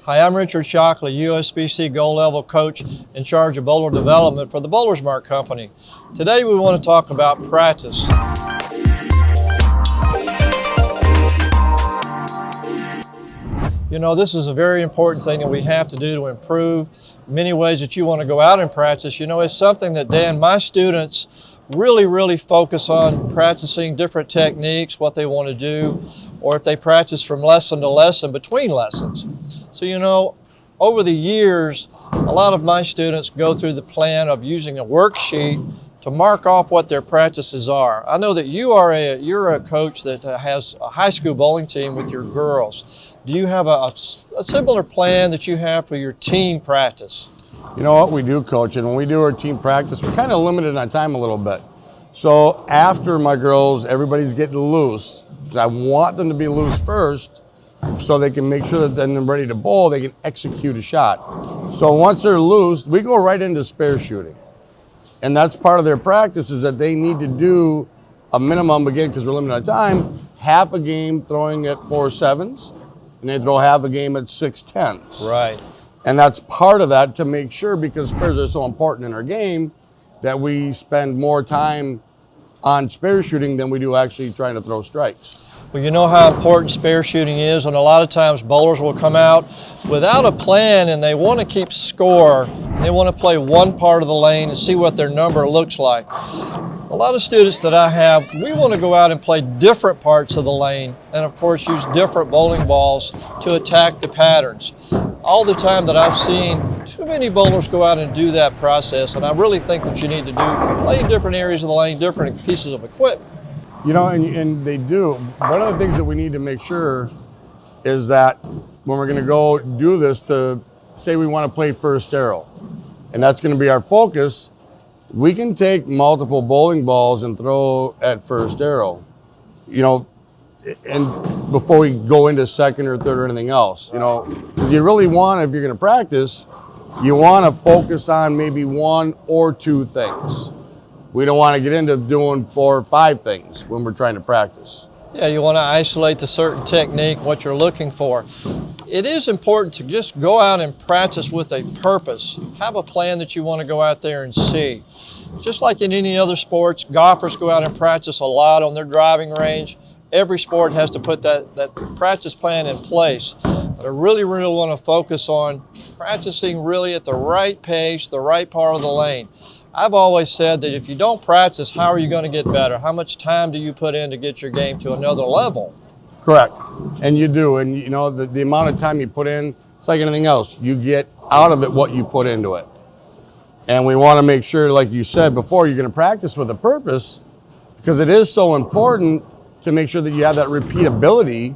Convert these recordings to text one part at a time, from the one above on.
Hi, I'm Richard Shockley, USBC Gold Level Coach in charge of bowler development for the Bowlersmart Company. Today we want to talk about practice. You know, this is a very important thing that we have to do to improve many ways that you want to go out and practice. You know, it's something that, Dan, my students really focus on practicing different techniques, what they want to do, or if they practice from lesson to lesson between lessons. So, you know, over the years, a lot of my students go through the plan of using a worksheet to mark off what their practices are. I know that you're a coach that has a high school bowling team with your girls. Do you have a similar plan that you have for your team practice? You know what we do, Coach, and when we do our team practice, we're kind of limited on time a little bit. So after my girls, everybody's getting loose. I want them to be loose first so they can make sure that then they're ready to bowl, they can execute a shot. So once they're loose, we go right into spare shooting. And that's part of their practice, is that they need to do a minimum, again, because we're limited on time, half a game throwing at 4-7s, and they throw half a game at 6-10s. Right. And that's part of that, to make sure, because spares are so important in our game, that we spend more time on spare shooting than we do actually trying to throw strikes. Well, you know how important spare shooting is, and a lot of times bowlers will come out without a plan and they want to keep score. They want to play one part of the lane and see what their number looks like. A lot of students that I have, we want to go out and play different parts of the lane and of course use different bowling balls to attack the patterns. All the time that I've seen too many bowlers go out and do that process, and I really think that you need to play in different areas of the lane, different pieces of equipment. You know, and they do. One of the things that we need to make sure is that when we're going to go do this, to say we want to play first arrow, and that's going to be our focus, we can take multiple bowling balls and throw at first arrow, you know, and before we go into second or third or anything else, you know, because you really want, if you're going to practice, you want to focus on maybe one or two things. We don't want to get into doing 4 or 5 things when we're trying to practice. Yeah, you want to isolate the certain technique, what you're looking for. It is important to just go out and practice with a purpose. Have a plan that you want to go out there and see. Just like in any other sports, golfers go out and practice a lot on their driving range. Every sport has to put that practice plan in place. But I really want to focus on practicing really at the right pace, the right part of the lane. I've always said that if you don't practice, how are you going to get better? How much time do you put in to get your game to another level? Correct. And you do. And you know, the amount of time you put in, it's like anything else. You get out of it what you put into it. And we want to make sure, like you said before, you're going to practice with a purpose, because it is so important to make sure that you have that repeatability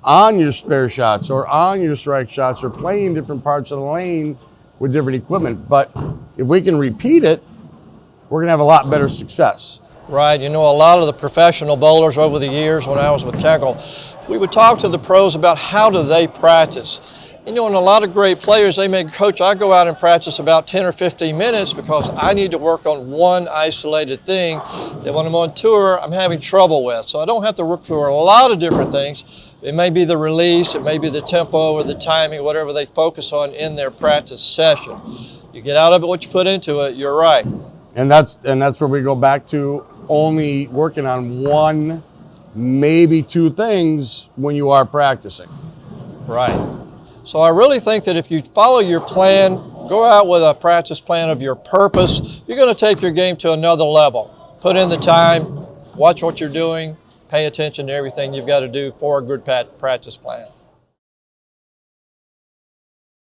on your spare shots or on your strike shots or playing different parts of the lane with different equipment. But if we can repeat it, we're gonna have a lot better success. Right, you know, a lot of the professional bowlers over the years when I was with Keckle, we would talk to the pros about how do they practice. You know, and a lot of great players, they may, Coach, I go out and practice about 10 or 15 minutes because I need to work on one isolated thing that when I'm on tour, I'm having trouble with. So I don't have to work for a lot of different things. It may be the release, it may be the tempo or the timing, whatever they focus on in their practice session. You get out of it what you put into it, you're right. And that's where we go back to only working on one, maybe 2 things when you are practicing. Right. So I really think that if you follow your plan, go out with a practice plan of your purpose, you're going to take your game to another level. Put in the time, watch what you're doing, pay attention to everything you've got to do for a good practice plan.